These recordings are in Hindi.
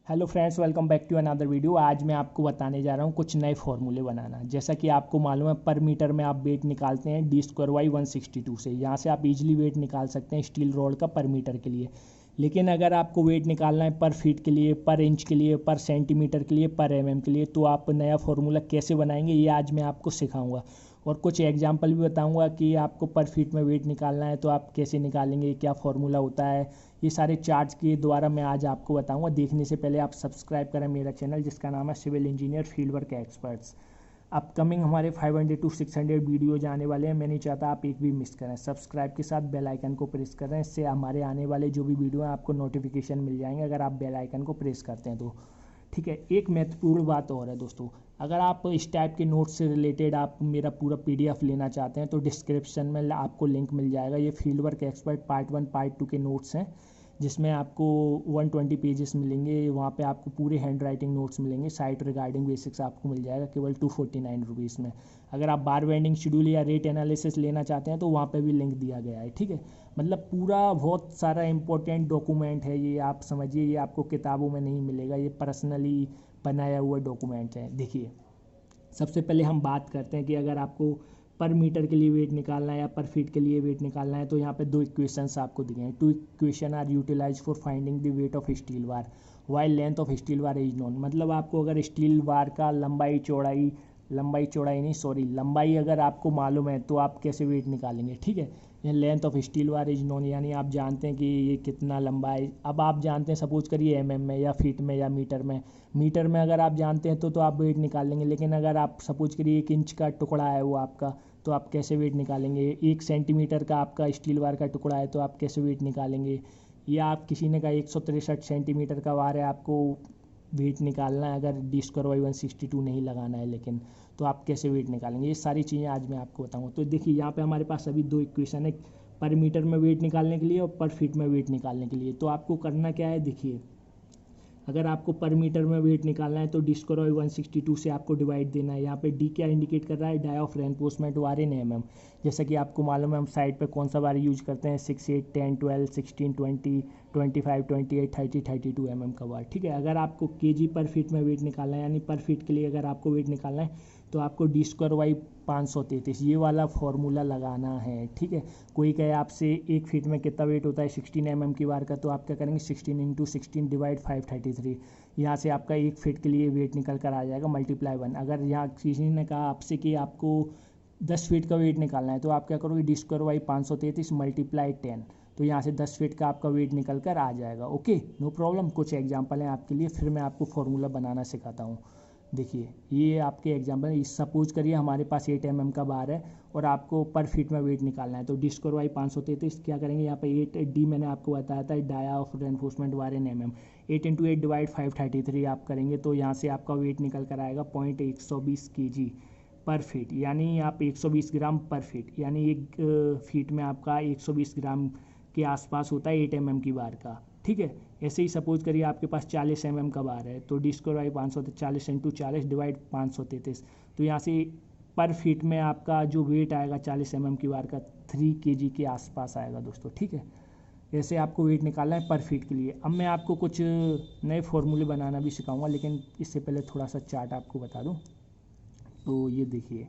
Hello friends, welcome back to another video. आज मैं आपको बताने जा रहा हूँ कुछ नए फार्मूले बनाना। जैसा कि आपको मालूम है, पर मीटर में आप वेट निकालते हैं D²/162 से। यहाँ से आप इजीली वेट निकाल सकते हैं स्टील रॉड का पर मीटर के लिए। लेकिन अगर आपको वेट निकालना है पर फीट के लिए, पर इंच के लिए, पर सेंटीमीटर के लिए, पर mm के लिए, तो आप नया फार्मूला कैसे बनाएंगे ये आज मैं आपको सिखाऊंगा। और कुछ एग्जाम्पल भी बताऊंगा कि आपको पर फीट में वेट निकालना है तो आप कैसे निकालेंगे, क्या फार्मूला होता है। ये सारे चार्ट्स के द्वारा मैं आज आपको बताऊंगा। देखने से पहले आप सब्सक्राइब करें मेरा चैनल, जिसका नाम है civil engineer field work experts. Upcoming हमारे 500 to 600 वीडियो आने वाले हैं। मैं नहीं चाहता आप एक भी मिस करें। सब्सक्राइब के साथ बेल आइकन को प्रेस करें, इससे हमारे आने वाले जो भी वीडियो हैं आपको नोटिफिकेशन मिल जाएंगे अगर आप बेल आइकन को प्रेस करते हैं तो। ठीक है, एक महत्वपूर्ण बात और है दोस्तों, अगर आप इस टाइप के नोट्स से रिलेटेड आप मेरा पूरा PDF लेना चाहते हैं तो डिस्क्रिप्शन में आपको लिंक मिल जाएगा। ये field work expert part 1 part 2 के नोट्स हैं, जिसमें आपको 120 पेजेस मिलेंगे। वहाँ पे आपको पूरे हैंड राइटिंग नोट्स मिलेंगे। साइट रिगार्डिंग बेसिक्स आपको मिल जाएगा केवल 249 रुपीज़ में। अगर आप बार वेंडिंग शेड्यूल या रेट एनालिसिस लेना चाहते हैं तो वहाँ पे भी लिंक दिया गया है। ठीक है, मतलब पूरा बहुत सारा इंपॉर्टेंट डॉक्यूमेंट है ये, आप समझिए। ये आपको किताबों में नहीं मिलेगा, ये पर्सनली बनाया हुआ डॉक्यूमेंट है। देखिए, सबसे पहले हम बात करते हैं कि अगर आपको पर मीटर के लिए वेट निकालना है या पर फीट के लिए वेट निकालना है तो यहाँ पे दो इक्वेशंस आपको दिए हैं। Two equation are utilise for finding the weight of steel bar while length of steel bar is known. मतलब आपको अगर स्टील वार का लंबाई अगर आपको मालूम है तो आप कैसे वेट निकालेंगे। ठीक है, ये length of steel bar is known, यानी आप जानते हैं कि ये कितना लंबा है। अब आप जानते हैं, सपोज करिए mm में या फीट में या मीटर में अगर आप जानते हैं तो आप वेट निकाल लेंगे। लेकिन अगर आप सपोज करिए 1 इंच का टुकड़ा है वो आपका, तो आप कैसे वेट निकालेंगे। 1 सेंटीमीटर का आपका स्टील वार का टुकड़ा है तो आप कैसे वेट निकालेंगे। या आप किसी ने कहा 163 सेंटीमीटर का वार है, आपको वेट निकालना है अगर D²/162 नहीं लगाना है लेकिन, तो आप कैसे वेट निकालेंगे। ये सारी चीज़ें आज मैं आपको बताऊंगा। तो देखिए, यहाँ पे हमारे पास अभी दो इक्वेशन है, पर मीटर में वेट निकालने के लिए और पर फीट में वेट निकालने के लिए। तो आपको करना क्या है, देखिए, अगर आपको पर मीटर में वेट निकालना है तो D²/162 से आपको डिवाइड देना है। यहाँ पे D क्या इंडिकेट कर रहा है, dia of reinforcement bar in mm। जैसा कि आपको मालूम है, हम साइड पे कौन सा वार यूज करते हैं, 6, 8, 10, 12, 16, 20, 25, 28, 30, 32 mm का वार। ठीक है, अगर आपको kg पर फीट में वेट निकालना है, यानी पर फीट के लिए अगर आपको वेट निकालना है तो आपको D²/533 ये वाला फॉर्मूला लगाना है। ठीक है, कोई कहे आपसे 1 फीट में कितना वेट होता है 16 mm की वार का, तो आप क्या करेंगे, 16 × 16 डिवाइड 533। यहाँ से आपका 1 फीट के लिए वेट निकल कर आ जाएगा मल्टीप्लाई 1। अगर यहाँ किसी ने कहा आपसे कि आपको 10 फीट का वेट निकालना है तो आप क्या करोगे, D²/533 मल्टीप्लाई 10। तो यहाँ से 10 फीट का आपका वेट निकल कर आ जाएगा। Okay, no problem. कुछ एग्जाम्पल हैं आपके लिए, फिर मैं आपको फॉर्मूला बनाना सिखाता हूँ। देखिए, ये आपके एग्जाम्पल, सपोज करिए हमारे पास 8 mm का बार है और आपको पर फीट में वेट निकालना है। तो D²/533 क्या करेंगे, यहाँ पे 8D मैंने आपको बताया था, dia of reinforcement bar in mm। 8 × 8 divide 533 आप करेंगे तो यहाँ से आपका वेट निकल कर आएगा 0.120 kg पर फीट, यानी आप 120 ग्राम पर फीट, यानी एक फीट में आपका 120 ग्राम के आसपास होता है 8 mm की बार का। ठीक है, ऐसे ही सपोज करिए आपके पास 40 mm का बार है तो D²/540 × 40 डिवाइड 533। तो यहाँ से पर फीट में आपका जो वेट आएगा 40 mm की बार का 3 kg के आसपास आएगा दोस्तों। ठीक है, ऐसे आपको वेट निकालना है पर फीट के लिए। अब मैं आपको कुछ नए फॉर्मूले बनाना भी सिखाऊंगा, लेकिन इससे पहले थोड़ा सा चार्ट आपको बता दूं। तो ये देखिए,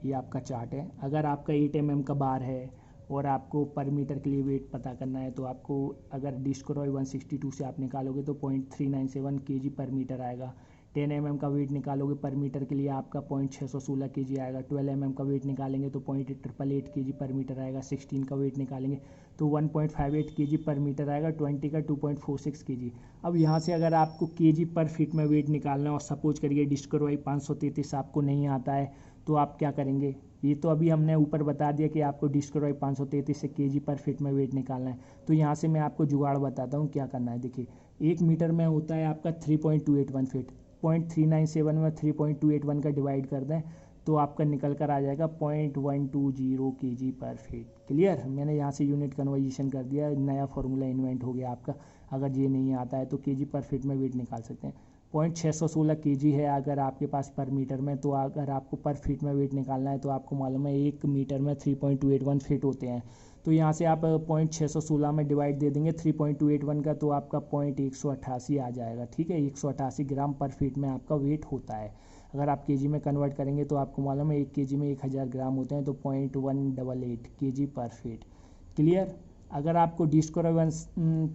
ये आपका चार्ट है। अगर आपका 8 mm का बार है और आपको पर मीटर के लिए वेट पता करना है तो आपको अगर D²/162 से आप निकालोगे तो 0.397 kg पर मीटर आएगा। 10 mm का वेट निकालोगे पर मीटर के लिए आपका 0.616 kg आएगा। 12 mm का वेट निकालेंगे तो 0.888 kg पर मीटर आएगा। 16 का वेट निकालेंगे तो 1.58 kg पर मीटर आएगा। 20 का 2.46 kg। अब यहाँ से अगर आपको kg पर फीट में वेट निकालना है और सपोज करिए D²/533 आपको नहीं आता है तो आप क्या करेंगे। ये तो अभी हमने ऊपर बता दिया कि आपको D²/533 से kg पर फीट में वेट निकालना है। तो यहाँ से मैं आपको जुगाड़ बताता हूँ क्या करना है। देखिए, 1 मीटर में होता है आपका 3.281 फीट। 0.397 में 3.281 का डिवाइड कर दें तो आपका निकल कर आ जाएगा 0.120 kg पर फीट। क्लियर, मैंने यहाँ से यूनिट कन्वर्जेशन कर दिया, नया फार्मूला इन्वेंट हो गया आपका। अगर ये नहीं आता है तो kg पर फीट में वेट निकाल सकते हैं। 0.616 kg है अगर आपके पास पर मीटर में, तो अगर आपको पर फीट में वेट निकालना है तो आपको मालूम है 1 मीटर में 3.281 फीट होते हैं। तो यहाँ से आप 0.616 में डिवाइड दे देंगे 3.281 का, तो आपका 0.188 आ जाएगा। ठीक है, 188 ग्राम पर फीट में आपका वेट होता है। अगर आप केजी में कन्वर्ट करेंगे तो आपको मालूम है 1 केजी में 1000 ग्राम होते हैं, तो 0.188 केजी पर फीट। क्लियर। अगर आपको डी स्क्वायर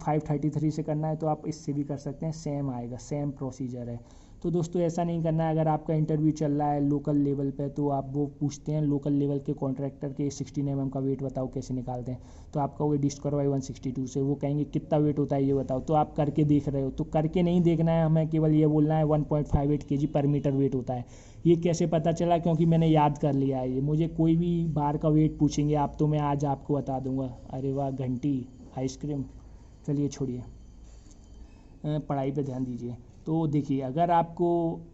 533 से करना है तो आप इससे भी कर सकते हैं, सेम आएगा, सेम प्रोसीजर है। तो दोस्तों ऐसा नहीं करना है। अगर आपका इंटरव्यू चल रहा है लोकल लेवल पे, तो आप वो पूछते हैं लोकल लेवल के कॉन्ट्रैक्टर के 16 mm का वेट बताओ कैसे निकालते हैं, तो आपका वो डी स्क्वायर बाई 162 से वो कहेंगे कितना वेट होता है ये बताओ, तो आप करके देख रहे हो। तो करके नहीं देखना है हमें, केवल ये बोलना है 1.58 kg पर मीटर वेट होता है। ये कैसे पता चला, क्योंकि मैंने याद कर लिया है ये। मुझे कोई भी बार का वेट पूछेंगे आप तो मैं आज आपको बता दूंगा। अरे वाह, घंटी आइसक्रीम। चलिए छोड़िए, पढ़ाई पे ध्यान दीजिए। तो देखिए, अगर आपको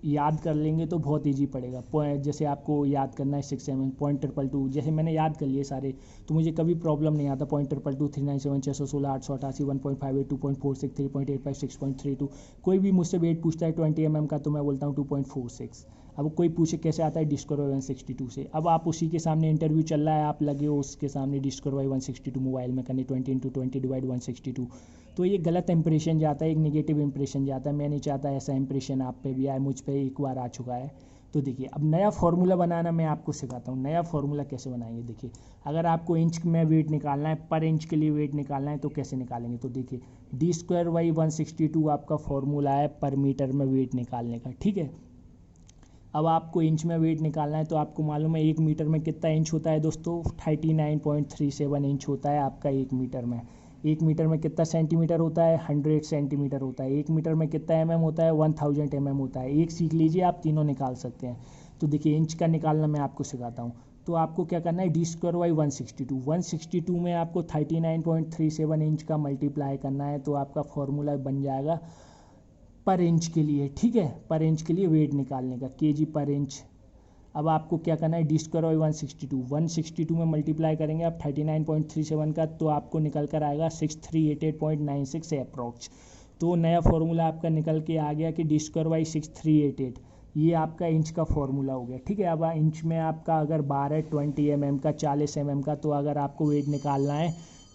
याद कर लेंगे तो बहुत इजी पड़ेगा। जैसे आपको याद करना है 6 mm 0.222, जैसे मैंने याद कर लिए सारे, तो मुझे कभी प्रॉब्लम नहीं आता। 0.222 397 616 888 1.58 2.46 3.85 6.32। कोई भी मुझसे वेट पूछता है 20 mm का तो मैं बोलता हूँ 2.46। अब कोई पूछे कैसे आता है डी स्क्वायर बाई 162 से, अब आप उसी के सामने इंटरव्यू चल रहा है, आप लगे हो उसके सामने डी स्क्वायर बाई 162 मोबाइल में करने 20 × 20 डिवाइड 162, तो ये गलत इंप्रेशन जाता है, एक नेगेटिव इंप्रेशन जाता है। मैं नहीं चाहता ऐसा इंप्रेशन आप पे भी आए, मुझ पे एक बार आ चुका है। तो देखिए, अब नया फार्मूला बनाना मैं आपको सिखाता हूँ। नया फार्मूला कैसे बनाएंगे, देखिए अगर आपको इंच में वेट निकालना है, पर इंच के लिए वेट निकालना है तो कैसे निकालेंगे, तो देखिए डी स्क्वायर बाई 162 आपका फार्मूला है पर मीटर में वेट निकालने का। ठीक है, अब आपको इंच में वेट निकालना है तो आपको मालूम है 1 मीटर में कितना इंच होता है दोस्तों, 39.37 इंच होता है आपका 1 मीटर में। 1 मीटर में कितना सेंटीमीटर होता है, 100 सेंटीमीटर होता है। 1 मीटर में कितना mm होता है, 1000 mm होता है। एक सीख लीजिए, आप तीनों निकाल सकते हैं। तो देखिए इंच का निकालना मैं आपको सिखाता हूँ। तो आपको क्या करना है, डी स्क्वायर बाई 162 में आपको 39.37 इंच का मल्टीप्लाई करना है, तो आपका फॉर्मूला बन जाएगा पर इंच के लिए। ठीक है, पर इंच के लिए वेट निकालने का, केजी पर इंच। अब आपको क्या करना है, डी स्क्वायर बाई 162 में मल्टीप्लाई करेंगे आप 39.37 का, तो आपको निकल कर आएगा 6388.96 अप्रॉक्स। तो नया फॉर्मूला आपका निकल के आ गया कि डी स्क्वायर बाई 6388, ये आपका इंच का फॉर्मूला हो गया। ठीक है, अब इंच में आपका अगर बार है 20 mm का, 40 mm का, तो अगर आपको वेट निकालना है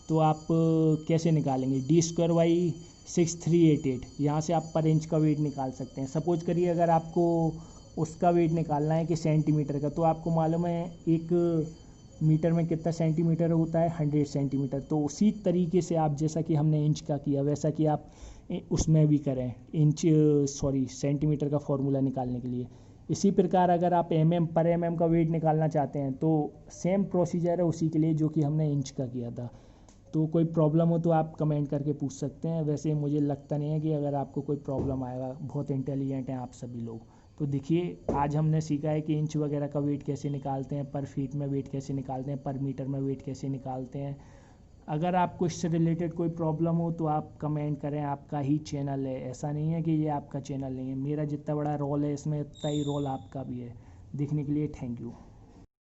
तो आप कैसे निकालेंगे, डी स्क्वायर बाई 6388, यहाँ से आप पर इंच का वेट निकाल सकते हैं। सपोज करिए अगर आपको उसका वेट निकालना है कि सेंटीमीटर का, तो आपको मालूम है 1 मीटर में कितना सेंटीमीटर होता है, 100 सेंटीमीटर। तो उसी तरीके से आप, जैसा कि हमने इंच का किया, वैसा कि आप उसमें भी करें, सेंटीमीटर का फॉर्मूला निकालने के लिए। इसी प्रकार अगर आप पर mm का वेट निकालना चाहते हैं तो सेम प्रोसीजर है उसी के लिए जो कि हमने इंच का किया था। तो कोई प्रॉब्लम हो तो आप कमेंट करके पूछ सकते हैं। वैसे मुझे लगता नहीं है कि अगर आपको कोई प्रॉब्लम आएगा, बहुत इंटेलिजेंट हैं आप सभी लोग। तो देखिए, आज हमने सीखा है कि इंच वगैरह का वेट कैसे निकालते हैं, पर फीट में वेट कैसे निकालते हैं, पर मीटर में वेट कैसे निकालते हैं। अगर आपको इससे रिलेटेड कोई प्रॉब्लम हो तो आप कमेंट करें, आपका ही चैनल है, ऐसा नहीं है कि ये आपका चैनल नहीं है। मेरा जितना बड़ा रोल है इसमें, उतना ही रोल आपका भी है। देखने के लिए थैंक यू।